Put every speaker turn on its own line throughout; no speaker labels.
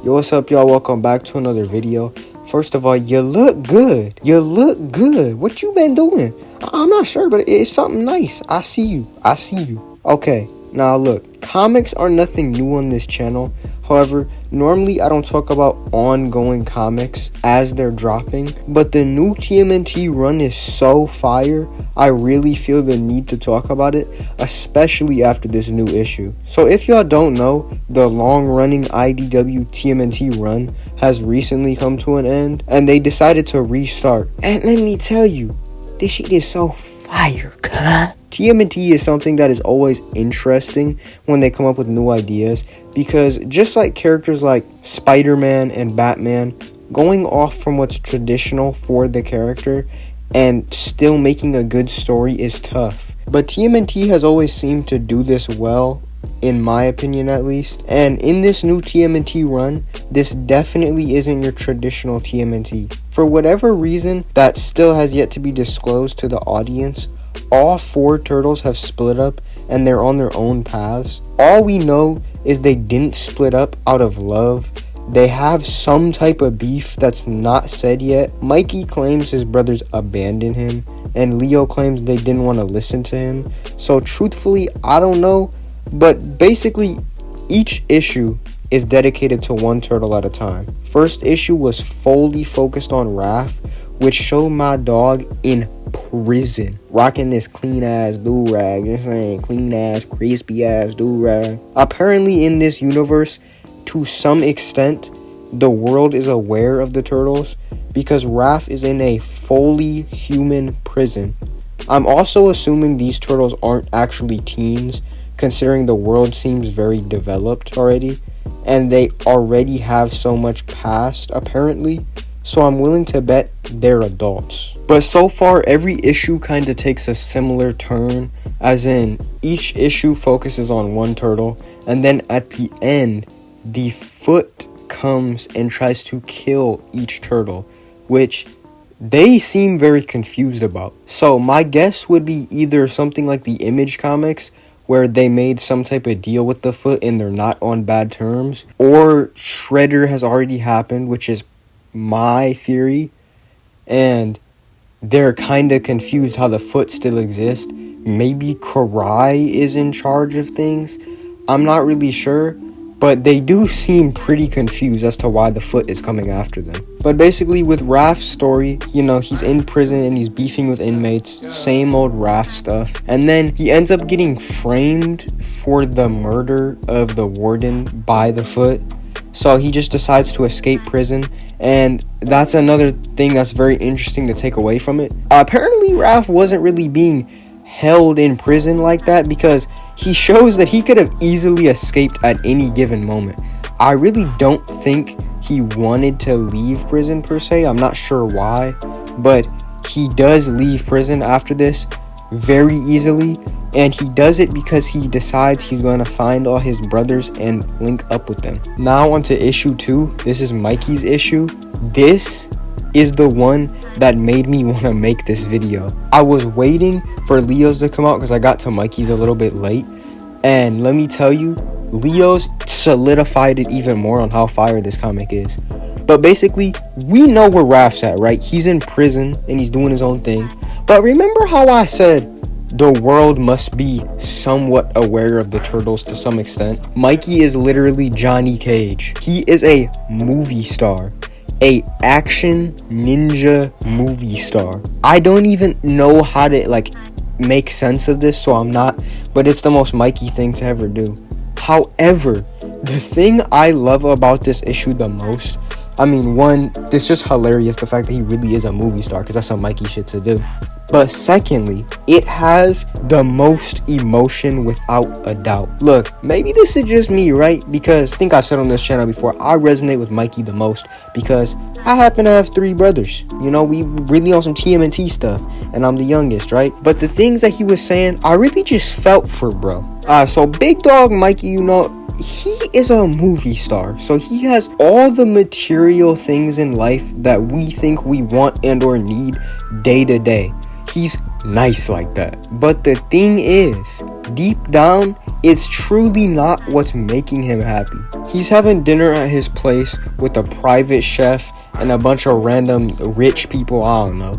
Yo, what's up, y'all? Welcome back to another video. First of all, you look good. You look good. What you been doing? I'm not sure, but it's something nice. I see you. Okay, now look, comics are nothing new on this channel. However, normally I don't talk about ongoing comics as they're dropping, but the new TMNT run is so fire, I really feel the need to talk about it, especially after this new issue. So if y'all don't know, the long-running IDW TMNT run has recently come to an end, and they decided to restart. And let me tell you, this shit is so fire, cut. TMNT is something that is always interesting when they come up with new ideas, because just like characters like Spider-Man and Batman, going off from what's traditional for the character and still making a good story is tough. But TMNT has always seemed to do this well, in my opinion at least, and in this new TMNT run, this definitely isn't your traditional TMNT. For whatever reason that still has yet to be disclosed to the audience, all 4 turtles have split up and they're on their own paths. All we know is they didn't split up out of love. They have some type of beef that's not said yet. Mikey claims his brothers abandoned him, and Leo claims they didn't want to listen to him. So truthfully, I don't know, but basically each issue is dedicated to one turtle at a time. First issue was fully focused on Raph, which showed my dog in prison, rocking this clean ass do-rag, just saying, clean ass, crispy ass do-rag. Apparently in this universe, to some extent, the world is aware of the turtles because Raph is in a fully human prison. I'm also assuming these turtles aren't actually teens, considering the world seems very developed already, and they already have so much past, apparently. So I'm willing to bet they're adults. But so far, every issue kind of takes a similar turn, as in each issue focuses on one turtle, and then at the end, the Foot comes and tries to kill each turtle, which they seem very confused about. So my guess would be either something like the Image comics, where they made some type of deal with the Foot and they're not on bad terms, or Shredder has already happened, which is my theory, and they're kind of confused how the Foot still exists. Maybe Karai is in charge of things. I'm not really sure, but they do seem pretty confused as to why the Foot is coming after them. But basically with Raph's story, you know, he's in prison and he's beefing with inmates, same old Raph stuff, and then he ends up getting framed for the murder of the warden by the Foot. So he just decides to escape prison, and that's another thing that's very interesting to take away from it. Apparently Raph wasn't really being held in prison like that, because he shows that he could have easily escaped at any given moment. I really don't think he wanted to leave prison per se. I'm not sure why, but he does leave prison after this very easily, and he does it because he decides he's going to find all his brothers and link up with them. Now on to issue 2. This is Mikey's issue. This is the one that made me want to make this video. I was waiting for Leo's to come out because I got to Mikey's a little bit late, and let me tell you, Leo's solidified it even more on how fire this comic is. But basically, we know where Raph's at, right? He's in prison and he's doing his own thing. But remember how I said the world must be somewhat aware of the turtles to some extent? Mikey is literally Johnny Cage. He is a movie star, a action ninja movie star. I don't even know how to make sense of this, so I'm not, but it's the most Mikey thing to ever do. However, the thing I love about this issue the most, I mean, one, it's just hilarious, the fact that he really is a movie star, because that's some Mikey shit to do. But secondly, it has the most emotion without a doubt. Look, maybe this is just me, right? Because I think I said on this channel before, I resonate with Mikey the most because I happen to have 3 brothers. You know, we really on some TMNT stuff, and I'm the youngest, right? But the things that he was saying, I really just felt for bro. So Big Dog Mikey, you know, he is a movie star, so he has all the material things in life that we think we want and or need day to day. He's nice like that. But the thing is, deep down, it's truly not what's making him happy. He's having dinner at his place with a private chef and a bunch of random rich people, I don't know.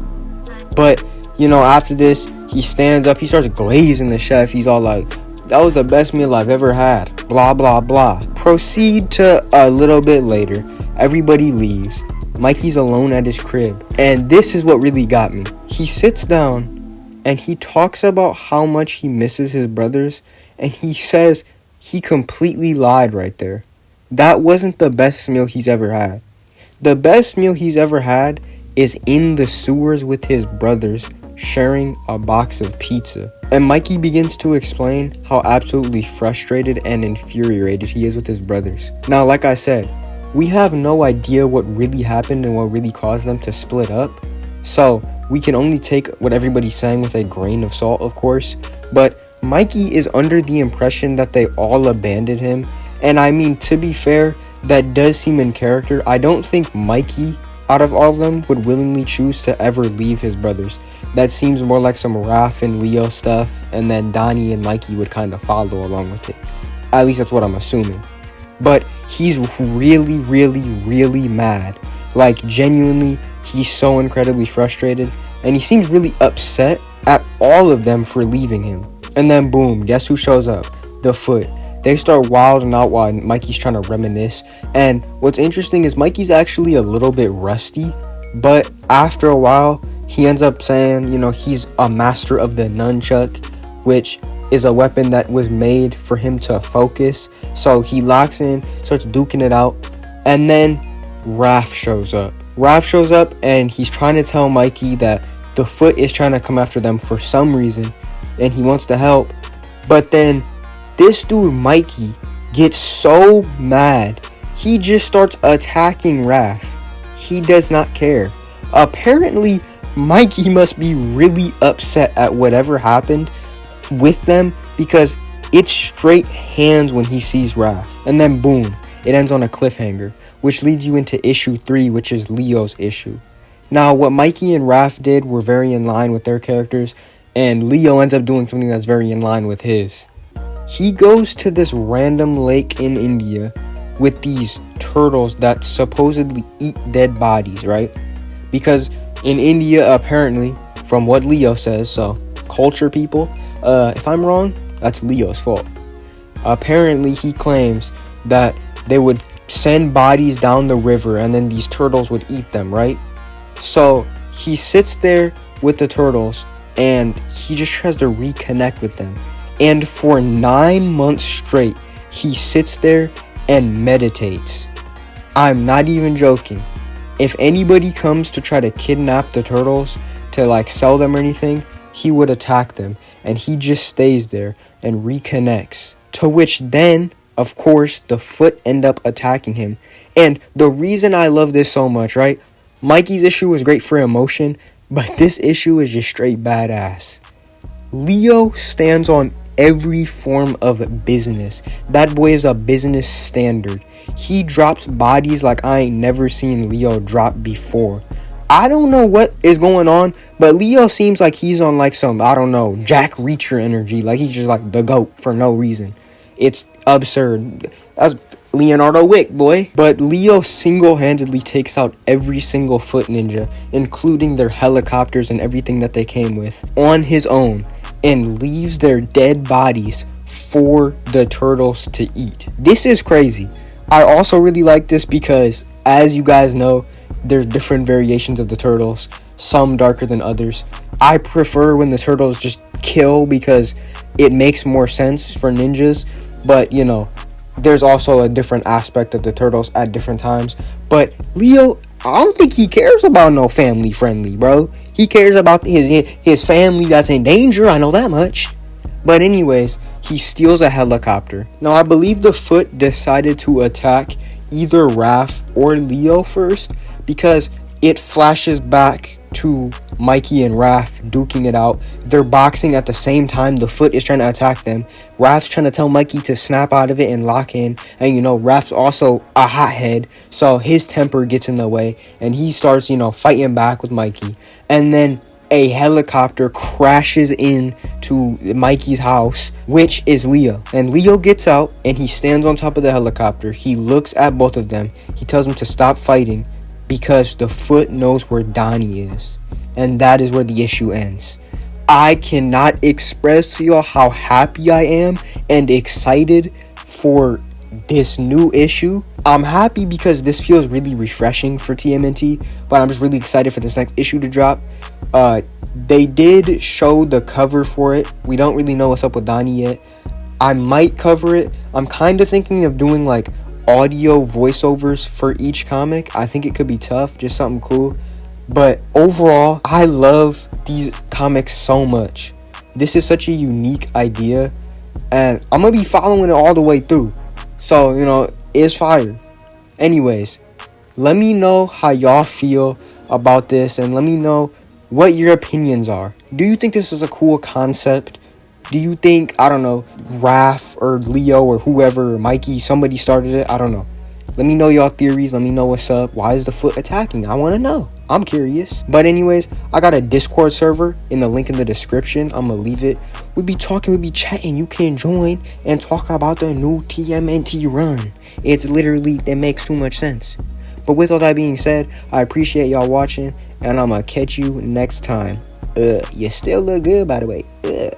But, after this, he stands up, he starts glazing the chef. He's all like, that was the best meal I've ever had, blah, blah, blah. Proceed to a little bit later. Everybody leaves. Mikey's alone at his crib. And this is what really got me. He sits down and he talks about how much he misses his brothers. And he says he completely lied right there. That wasn't the best meal he's ever had. The best meal he's ever had is in the sewers with his brothers, sharing a box of pizza. And Mikey begins to explain how absolutely frustrated and infuriated he is with his brothers. Now, like I said, we have no idea what really happened and what really caused them to split up. So we can only take what everybody's saying with a grain of salt, of course. But Mikey is under the impression that they all abandoned him. And I mean, to be fair, that does seem in character. I don't think Mikey, out of all of them, would willingly choose to ever leave his brothers. That seems more like some Raph and Leo stuff, and then Donnie and Mikey would kind of follow along with it. At least that's what I'm assuming. But he's really, really, really mad. Like, genuinely, he's so incredibly frustrated, and he seems really upset at all of them for leaving him. And then boom, guess who shows up? The Foot. They start wilding out while Mikey's trying to reminisce. And what's interesting is Mikey's actually a little bit rusty, but after a while, he ends up saying, he's a master of the nunchuck, which is a weapon that was made for him to focus. So he locks in, starts duking it out, and then Raph shows up. Raph shows up and he's trying to tell Mikey that the Foot is trying to come after them for some reason, and he wants to help. But then this dude Mikey gets so mad, he just starts attacking Raph. He does not care. Apparently, Mikey must be really upset at whatever happened with them, because it's straight hands when he sees Raph. And then boom, it ends on a cliffhanger, which leads you into issue 3, which is Leo's issue. Now, what Mikey and Raph did were very in line with their characters, and Leo ends up doing something that's very in line with his. He goes to this random lake in India with these turtles that supposedly eat dead bodies, right? Because in India, apparently, from what Leo says, so culture people, if I'm wrong, that's Leo's fault. Apparently, he claims that they would send bodies down the river and then these turtles would eat them, right? So he sits there with the turtles and he just tries to reconnect with them. And for 9 months straight, he sits there and meditates. I'm not even joking. If anybody comes to try to kidnap the turtles to sell them or anything, he would attack them. And he just stays there and reconnects. To which then, of course, the Foot end up attacking him. And the reason I love this so much, right? Mikey's issue was great for emotion, but this issue is just straight badass. Leo stands on every form of business. That boy is a business standard. He drops bodies like I ain't never seen Leo drop before. I don't know what is going on, but Leo seems like he's on some, I don't know, Jack Reacher energy. Like he's just the GOAT for no reason. It's absurd. That's Leonardo Wick, boy. But Leo single-handedly takes out every single Foot ninja, including their helicopters and everything that they came with, on his own, and leaves their dead bodies for the turtles to eat. This is crazy. I also really like this because, as you guys know, there's different variations of the turtles, some darker than others. I prefer when the turtles just kill because it makes more sense for ninjas, but there's also a different aspect of the turtles at different times. But Leo, I don't think he cares about no family friendly, bro. He cares about his family that's in danger, I know that much. But anyways, he steals a helicopter. Now, I believe the Foot decided to attack either Raph or Leo first, because it flashes back to Mikey and Raph duking it out. They're boxing at the same time. The Foot is trying to attack them. Raph's trying to tell Mikey to snap out of it and lock in. And Raph's also a hothead, so his temper gets in the way and he starts fighting back with Mikey. And then a helicopter crashes into Mikey's house, which is Leo. And Leo gets out and he stands on top of the helicopter. He looks at both of them. He tells them to stop fighting because the foot knows where Donnie is. And that is where the issue ends. I cannot express to y'all how happy I am and excited for this new issue. I'm happy because this feels really refreshing for TMNT, but I'm just really excited for this next issue to drop. They did show the cover for it. We don't really know what's up with Donnie yet. I might cover it. I'm kind of thinking of doing like audio voiceovers for each comic. I think it could be tough, just something cool. But overall, I love these comics so much. This is such a unique idea, and I'm gonna be following it all the way through. So, you know, it's fire. Anyways, let me know how y'all feel about this, and let me know what your opinions are. Do you think this is a cool concept? Do you think, I don't know, Raph or Leo or whoever, or Mikey, somebody started it? I don't know. Let me know y'all theories. Let me know what's up. Why is the foot attacking? I want to know. I'm curious. But anyways, I got a Discord server in the link in the description. I'm going to leave it. We be talking, we be chatting. You can join and talk about the new TMNT run. It's literally, it makes too much sense. But with all that being said, I appreciate y'all watching, and I'm going to catch you next time. You still look good, by the way.